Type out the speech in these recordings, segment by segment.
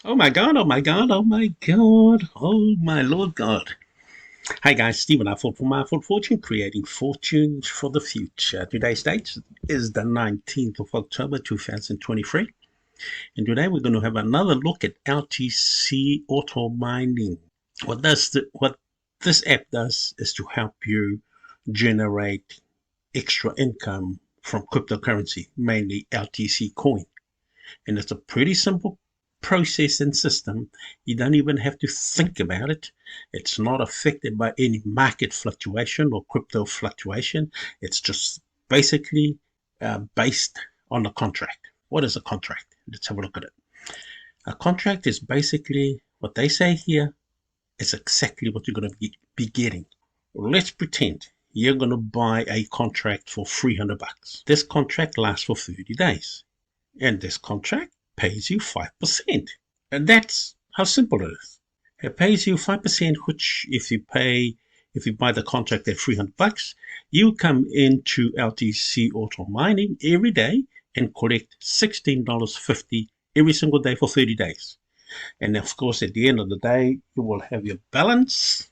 Oh my God, oh my God, oh my God, oh my Lord God. Hi guys, Stephen, I thought for my full fortune, creating fortunes for the future. Today's date is the 19th of October 2023. And today we're going to have another look at LTC auto mining. What this app does is to help you generate extra income from cryptocurrency, mainly LTC coin. And it's a pretty simple process and system. You don't even have to think about it. It's not affected by any market fluctuation or crypto fluctuation. It's just basically based on a contract. What is a contract? Let's have a look at it. A contract is basically what they say here is exactly what you're going to be getting. Let's pretend you're going to buy a contract for 300 bucks. This contract lasts for 30 days. And this contract pays you 5%. And that's how simple it is. It pays you 5%, which if you buy the contract at 300 bucks, you come into LTC Auto Mining every day and collect $16.50 every single day for 30 days. And of course, at the end of the day, you will have your balance.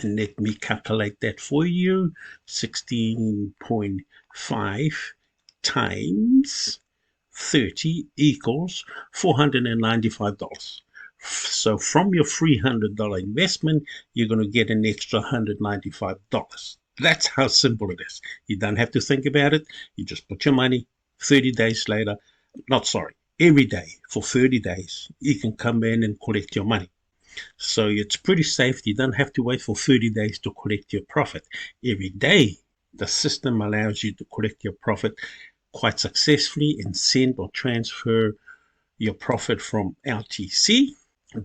And let me calculate that for you. 16.5 times 30 equals $495. So from your $300 investment, you're going to get an extra $195. That's how simple it is. You don't have to think about it. You just put your money 30 days later. Not sorry, every day for 30 days, you can come in and collect your money. So it's pretty safe. You don't have to wait for 30 days to collect your profit. Every day, the system allows you to collect your profit quite successfully and send or transfer your profit from LTC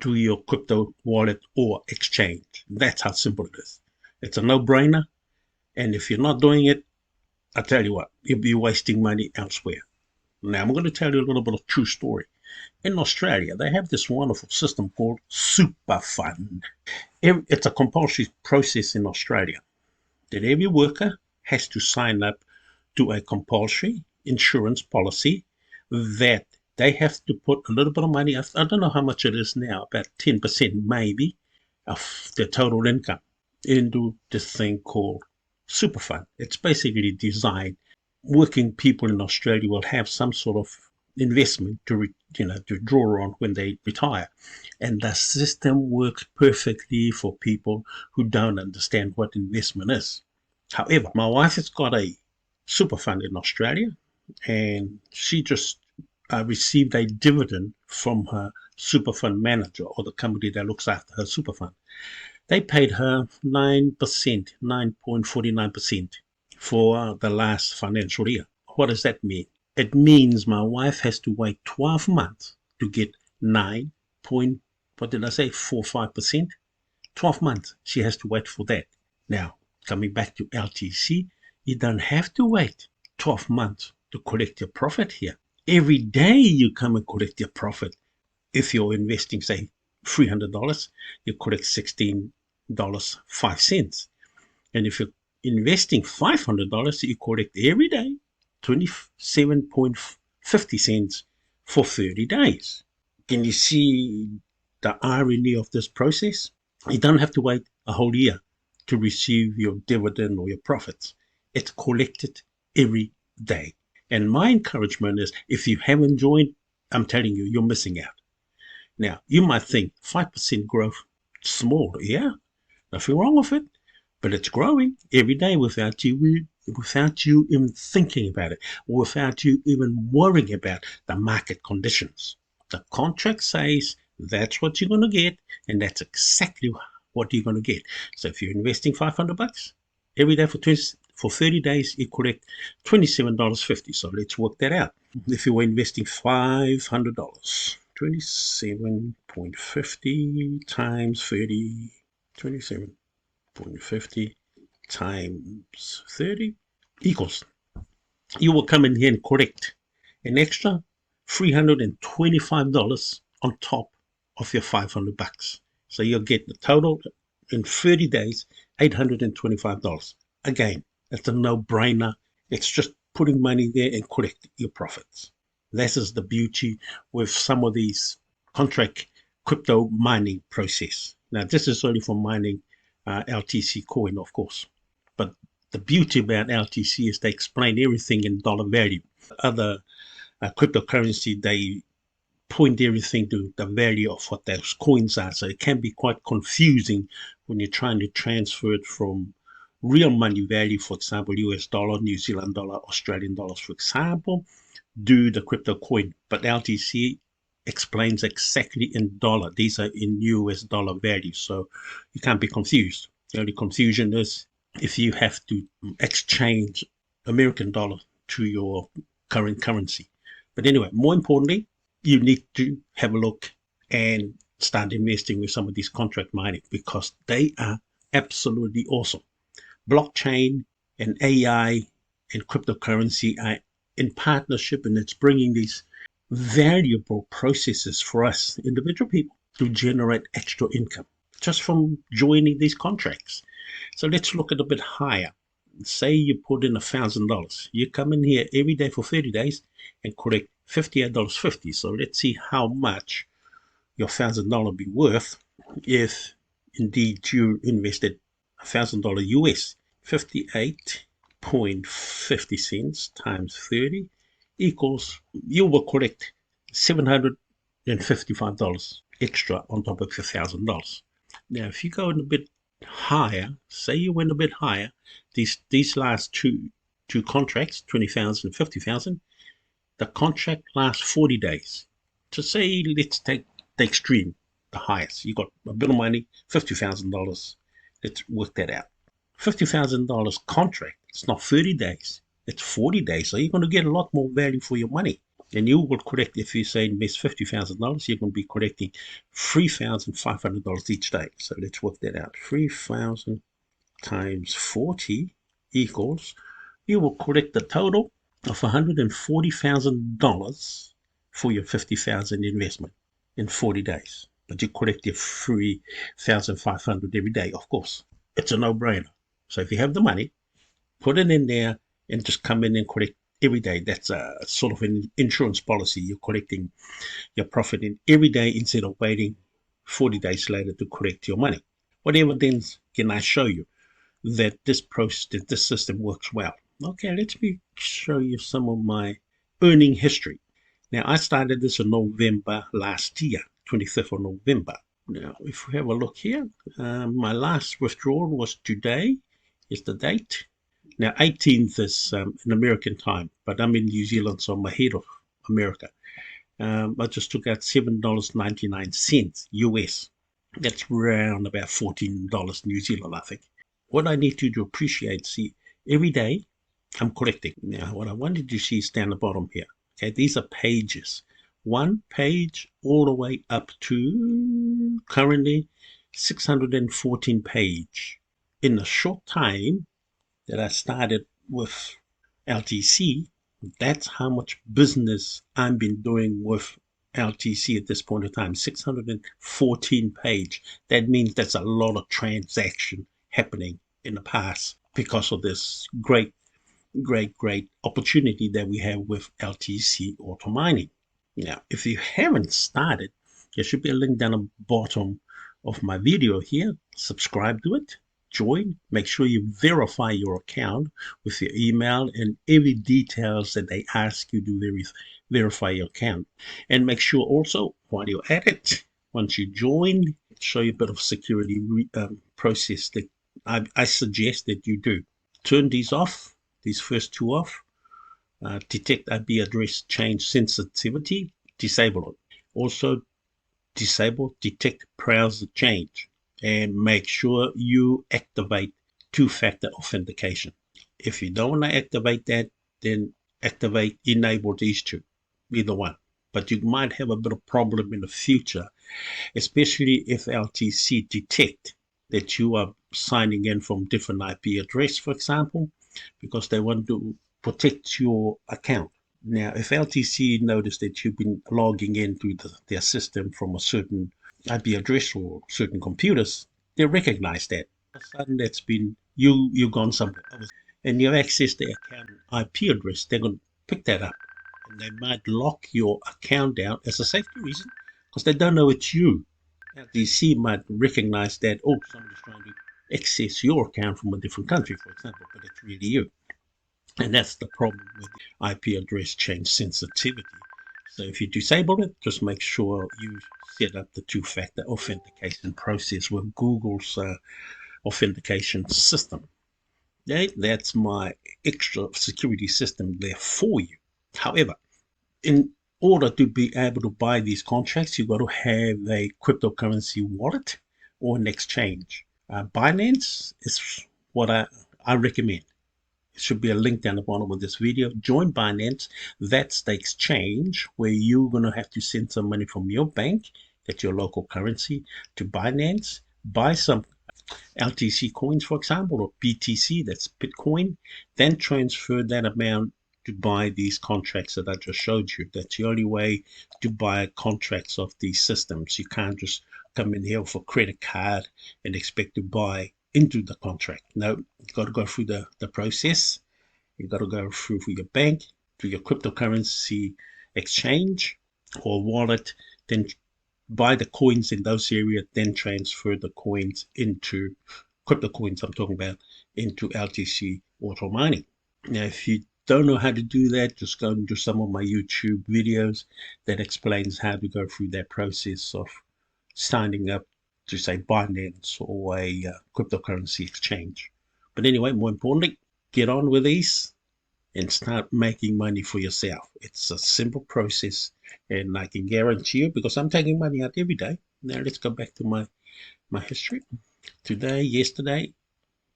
to your crypto wallet or exchange. That's how simple it is. It's a no-brainer. And if you're not doing it, I tell you what, you'll be wasting money elsewhere. Now, I'm going to tell you a little bit of true story. In Australia, they have this wonderful system called Super Fund. It's a compulsory process in Australia that every worker has to sign up to a compulsory insurance policy that they have to put a little bit of money. I don't know how much it is now, about 10% maybe of their total income into this thing called Super Fund. It's basically designed. Working people in Australia will have some sort of investment to draw on when they retire, and the system works perfectly for people who don't understand what investment is. However, my wife has got a super fund in Australia, and she just received a dividend from her super fund manager or the company that looks after her super fund. They paid her 9%, 9.49% for the last financial year. What does that mean? It means my wife has to wait 12 months to get 9 point, what did I say, 45%? 12 months she has to wait for that. Now, coming back to LTC, you don't have to wait 12 months to collect your profit here. Every day you come and collect your profit. If you're investing, say, $300, you collect $16.05. And if you're investing $500, you collect every day 27.50 cents for 30 days. Can you see the irony of this process? You don't have to wait a whole year to receive your dividend or your profits. It's collected every day. And my encouragement is if you haven't joined, I'm telling you, you're missing out. Now, you might think 5% growth, small. Yeah, nothing wrong with it, but it's growing every day without you even thinking about it, without you even worrying about the market conditions. The contract says that's what you're going to get, and that's exactly what you're going to get. So if you're investing 500 bucks every day for 30 days, you collect $27.50. So let's work that out. If you were investing $500, 27.50 times 30, 27.50 times 30 equals, you will come in here and collect an extra $325 on top of your 500 bucks. So you'll get the total in 30 days, $825. Again, it's a no-brainer. It's just putting money there and collect your profits. This is the beauty with some of these contract crypto mining process. Now, this is only for mining LTC coin, of course. But the beauty about LTC is they explain everything in dollar value. Other cryptocurrency, they point everything to the value of what those coins are. So it can be quite confusing when you're trying to transfer it from real money value, for example, US dollar, New Zealand dollar, Australian dollars, for example, do the crypto coin. But LTC explains exactly in dollar. These are in US dollar value. So you can't be confused. The only confusion is if you have to exchange American dollar to your current currency. But anyway, more importantly, you need to have a look and start investing with some of these contract mining because they are absolutely awesome. Blockchain and AI and cryptocurrency are in partnership, and it's bringing these valuable processes for us individual people to generate extra income just from joining these contracts. So let's look at a bit higher. Say you put in $1,000. You come in here every day for 30 days and collect $58.50. So let's see how much your $1,000 be worth if indeed you invested $1,000 US. 58.50 cents times 30 equals, you will collect $755 extra on top of $1,000. Now, if you go in a bit higher, say you went a bit higher, these last two contracts, 20,000 and 50,000, the contract lasts 40 days. So say, let's take the extreme, the highest. You got a bit of money, $50,000. Let's work that out. $50,000 contract. It's not 30 days. It's 40 days. So you're going to get a lot more value for your money. And you will collect, if you say invest $50,000, you're going to be collecting $3,500 each day. So let's work that out. 3,000 times 40 equals, you will collect the total of $140,000 for your $50,000 investment in 40 days. But you collect your $3,500 every day, of course. It's a no-brainer. So if you have the money, put it in there and just come in and collect every day. That's a sort of an insurance policy. You're collecting your profit in every day instead of waiting 40 days later to collect your money. What evidence can I show you that this process, that this system works well? Okay, let me show you some of my earning history. Now, I started this in November last year, 25th of November. Now, if we have a look here, my last withdrawal was today, is the date. Now, 18th is in American time, but I'm in New Zealand, so I'm ahead of America. I just took out $7.99 US. That's around about $14 New Zealand, I think. What I need you to appreciate, see, every day I'm collecting. Now, what I wanted you to see is down the bottom here. Okay, these are pages. One page all the way up to currently 614 page. In a short time that I started with LTC, that's how much business I've been doing with LTC at this point in time. 614 page. That means that's a lot of transaction happening in the past because of this great opportunity that we have with LTC auto mining. Now, if you haven't started, there should be a link down the bottom of my video here. Subscribe to it, join, make sure you verify your account with your email and every details that they ask you to verify your account. And make sure also, while you're at it, once you join, show you a bit of security process that I suggest that you do. Turn these off, these first two off. Detect IP address change sensitivity, disable it. Also disable detect browser change and make sure you activate two-factor authentication. If you don't want to activate that, then enable these two, either one. But you might have a bit of problem in the future, especially if LTC detect that you are signing in from different IP address, for example, because they want to protect your account. Now, if LTC notice that you've been logging into their system from a certain IP address or certain computers, they recognize that. All of a sudden, that's been you've gone somewhere, and you access their account IP address. They're going to pick that up, and they might lock your account down as a safety reason because they don't know it's you. LTC might recognize that, oh, somebody's trying to access your account from a different country, for example, but it's really you. And that's the problem with IP address change sensitivity. So if you disable it, just make sure you set up the two-factor authentication process with Google's authentication system. Okay? That's my extra security system there for you. However, in order to be able to buy these contracts, you've got to have a cryptocurrency wallet or an exchange. Binance is what I recommend. It should be a link down the bottom of this video. Join Binance. That's the exchange where you're going to have to send some money from your bank, that's your local currency, to Binance, buy some LTC coins, for example, or BTC, that's Bitcoin, then transfer that amount to buy these contracts that I just showed you. That's the only way to buy contracts of these systems. You can't just come in here for credit card and expect to buy into the contract. No, you've got to go through the process. You've got to go through for your bank, to your cryptocurrency exchange or wallet, then buy the coins in those areas, then transfer the coins into crypto coins I'm talking about into LTC auto mining. Now, if you don't know how to do that, just go into some of my YouTube videos that explains how to go through that process of signing up to say Binance or a cryptocurrency exchange. But anyway, more importantly, get on with these and start making money for yourself. It's a simple process, and I can guarantee you, because I'm taking money out every day. Now let's go back to my history. Today, yesterday.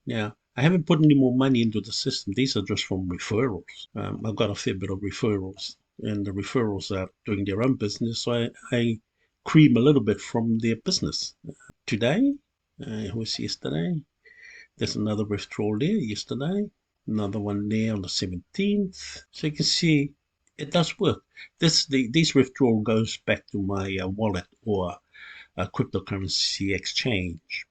Now, I haven't put any more money into the system. These are just from referrals. I've got a fair bit of referrals, and the referrals are doing their own business, so I cream a little bit from their business. Today, was yesterday. There's another withdrawal there yesterday. Another one there on the 17th. So you can see it does work. This withdrawal goes back to my wallet or a cryptocurrency exchange.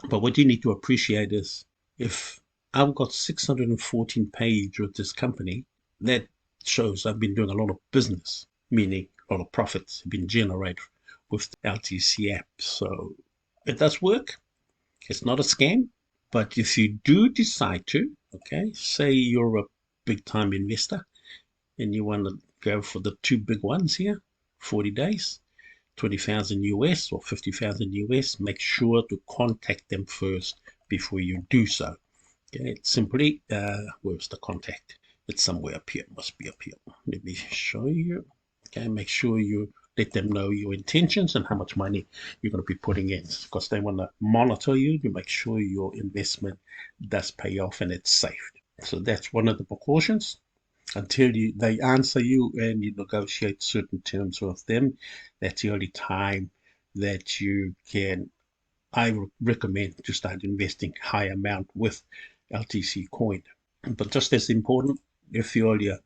But what you need to appreciate is if I've got 614 page with this company, that shows I've been doing a lot of business, meaning a lot of profits have been generated with the LTC app. So it does work. It's not a scam. But if you do decide to, okay, say you're a big time investor and you want to go for the two big ones here, 40 days, 20,000 US or 50,000 US, make sure to contact them first before you do so. Okay, it's simply, where's the contact? It's somewhere up here, it must be up here. Let me show you. Okay, make sure you let them know your intentions and how much money you're going to be putting in, because they want to monitor you to make sure your investment does pay off and it's safe. So that's one of the precautions. Until they answer you and you negotiate certain terms with them, that's the only time that you can, I recommend to start investing high amount with LTC coin. But just as important, if you're only a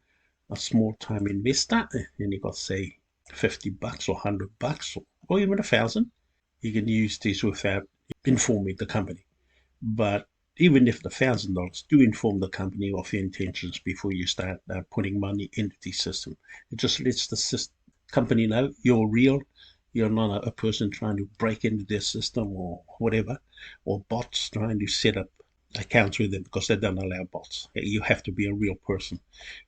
small time investor and you got say $50 or $100 or even 1,000, you can use this without informing the company. But even if the $1,000, do inform the company of your intentions before you start putting money into the system. It just lets the company know you're real. You're not a person trying to break into their system or whatever, or bots trying to set up accounts with them, because they don't allow bots. You have to be a real person,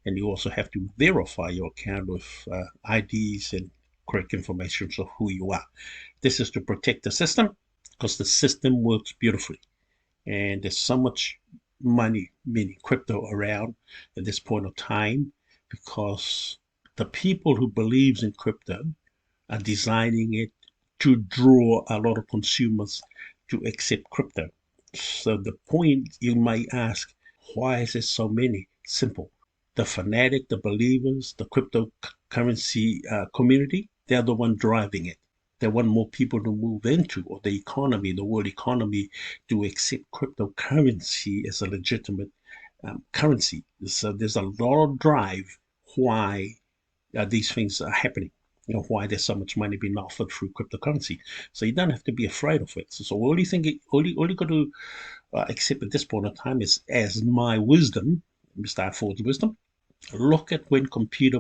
and you also have to verify your account with IDs and correct information of who you are. This is to protect the system, because the system works beautifully, and there's so much money, meaning crypto, around at this point of time, because the people who believes in crypto are designing it to draw a lot of consumers to accept crypto. So the point you may ask, why is there so many? Simple. The fanatic, the believers, the cryptocurrency community, they're the one driving it. They want more people to move into, or the economy, the world economy, to accept cryptocurrency as a legitimate currency. So there's a lot of drive why these things are happening. You know, why there's so much money being offered through cryptocurrency. So you don't have to be afraid of it. So all you got to accept at this point in time is, as my wisdom, Mr. Ford's wisdom, look at when computer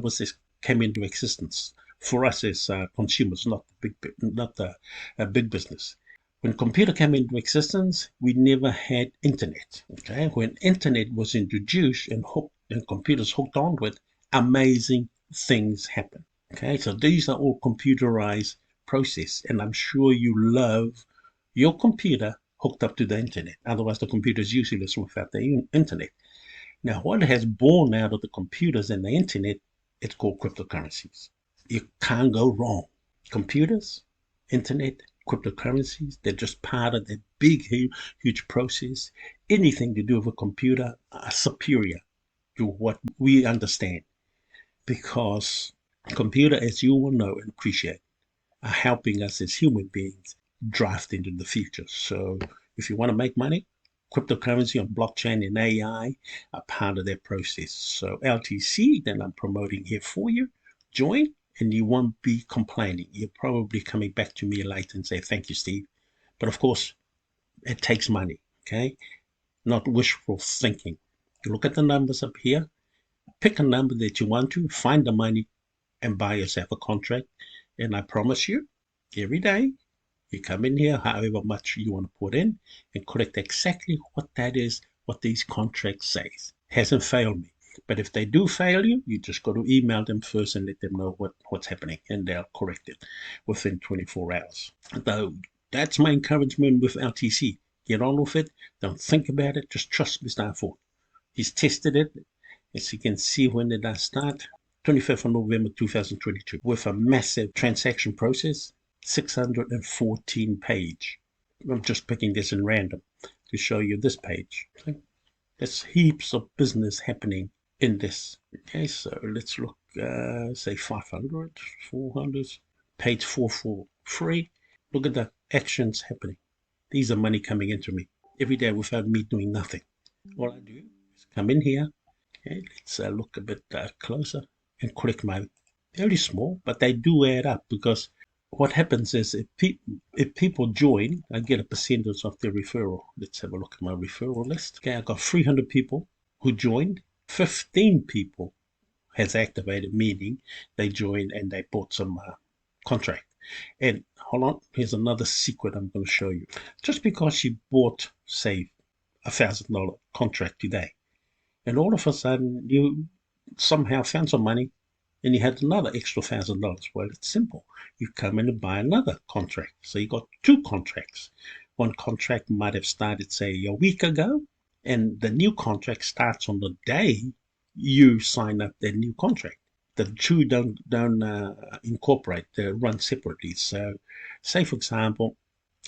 came into existence. for us as consumers, not the big business. When computer came into existence, we never had internet. Okay, when internet was introduced and computers hooked on with, amazing things happen. Okay, so these are all computerized process, and I'm sure you love your computer hooked up to the internet. Otherwise, the computer is useless without the internet. Now, what has born out of the computers and the internet, it's called cryptocurrencies. You can't go wrong. Computers, internet, cryptocurrencies, they're just part of that big, huge process. Anything to do with a computer are superior to what we understand, because computer, as you will know and appreciate, are helping us as human beings draft into the future. So if you want to make money, cryptocurrency and blockchain and AI are part of that process. So LTC, that I'm promoting here for you, join and you won't be complaining. You're probably coming back to me later and say, thank you, Steve. But of course, it takes money, okay? Not wishful thinking. You look at the numbers up here, pick a number that you want to, find the money, and buy yourself a contract. And I promise you, every day, you come in here, however much you want to put in, and collect exactly what that is, what these contracts say. Hasn't failed me. But if they do fail you, you just got to email them first and let them know what's happening, and they'll correct it within 24 hours. Though that's my encouragement with LTC. Get on with it. Don't think about it. Just trust Mr. Ford. He's tested it. As you can see, when did I start? 25th of November 2022, with a massive transaction process, 614 page. I'm just picking this in random to show you this page. Okay? There's heaps of business happening in this. Okay, so let's look, say 500, 400, page 443. Look at the actions happening. These are money coming into me every day without me doing nothing. All I do is come in here. Okay, let's look a bit closer and click my, very small, but they do add up, because what happens is if people join, I get a percentage of their referral. Let's have a look at my referral list. Okay, I've got 300 people who joined. 15 people has activated, meaning they joined and they bought some contract. And hold on, here's another secret I'm going to show you. Just because you bought, say, $1,000 contract today, and all of a sudden you somehow found some money and you had another extra $1,000. Well, it's simple. You come in and buy another contract. So you got two contracts. One contract might have started, say, a week ago, and the new contract starts on the day you sign up that new contract. The two don't incorporate; they run separately. So, say for example,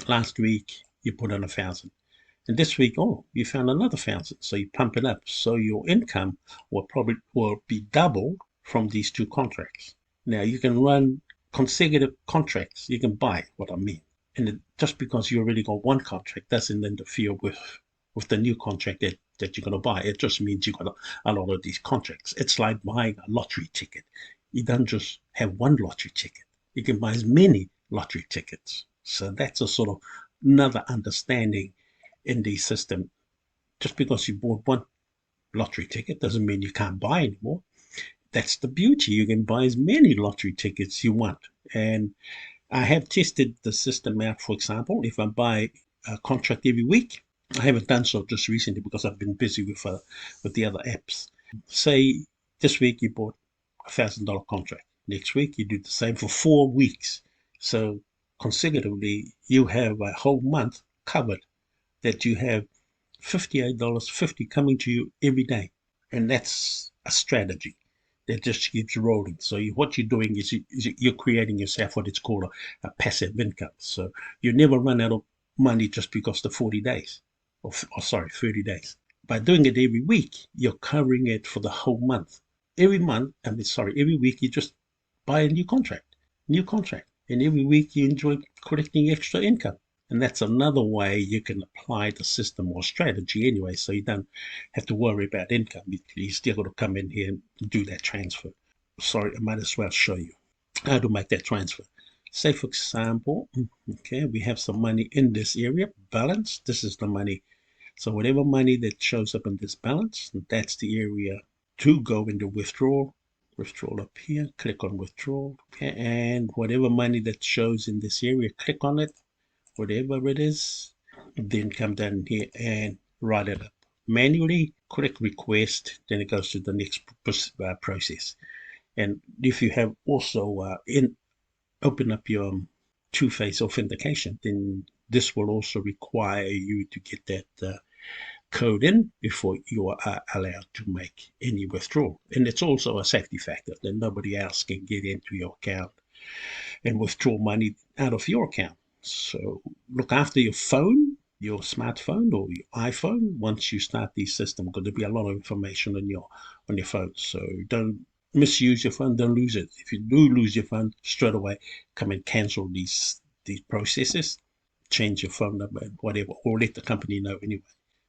last week you put in 1,000. And this week, oh, you found another 1,000. So you pump it up. So your income will be double from these two contracts. Now you can run consecutive contracts. You can buy what I mean. And just because you already got one contract doesn't interfere with the new contract that you're going to buy. It just means you got a lot of these contracts. It's like buying a lottery ticket. You don't just have one lottery ticket. You can buy as many lottery tickets. So that's a sort of another understanding in the system. Just because you bought one lottery ticket doesn't mean you can't buy anymore. That's the beauty. You can buy as many lottery tickets you want. And I have tested the system out. For example, if I buy a contract every week, I haven't done so just recently because I've been busy with the other apps. Say this week you bought $1,000 contract. Next week you do the same for 4 weeks. So consecutively you have a whole month covered, that you have $58.50 coming to you every day. And that's a strategy that just keeps rolling. So what you're doing is you're creating yourself what it's called a passive income. So you never run out of money just because the 40 days, or 30 days. By doing it every week, you're covering it for the whole month. Every week you just buy a new contract. And every week you enjoy collecting extra income. And that's another way you can apply the system or strategy anyway, so you don't have to worry about income. You still got to come in here and do that transfer. Sorry, I might as well show you how to make that transfer. Say, for example, okay, we have some money in this area, balance. This is the money. So whatever money that shows up in this balance, that's the area to go into withdrawal. Withdrawal up here, click on withdrawal, okay, and whatever money that shows in this area, click on it, whatever it is, then come down here and write it up. Manually, click request, then it goes to the next process. And if you have also open up your two-phase authentication, then this will also require you to get that code in before you are allowed to make any withdrawal. And it's also a safety factor that nobody else can get into your account and withdraw money out of your account. So look after your phone, your smartphone or your iPhone once you start these systems, because there'll be a lot of information on your phone. So don't misuse your phone, don't lose it. If you do lose your phone, straight away come and cancel these processes, change your phone number and whatever, or let the company know anyway.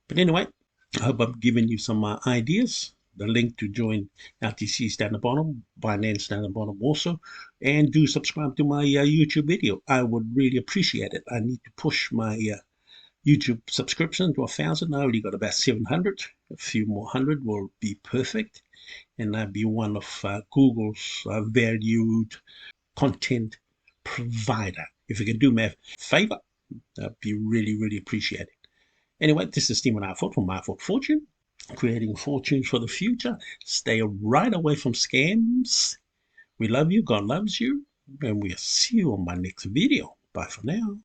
But anyway, I hope I've given you some ideas. The link to join LTC is down the bottom, Binance down the bottom also, and do subscribe to my YouTube video. I would really appreciate it. I need to push my YouTube subscription to 1,000. I already got about 700. A few more hundred will be perfect, and I'll be one of Google's valued content provider. If you can do me a favor, that'd be really, really appreciated. Anyway, this is Stephen Harford from Harford Fortune, creating fortunes for the future. Stay right away from scams. We love you. God loves you. And we'll see you on my next video. Bye for now.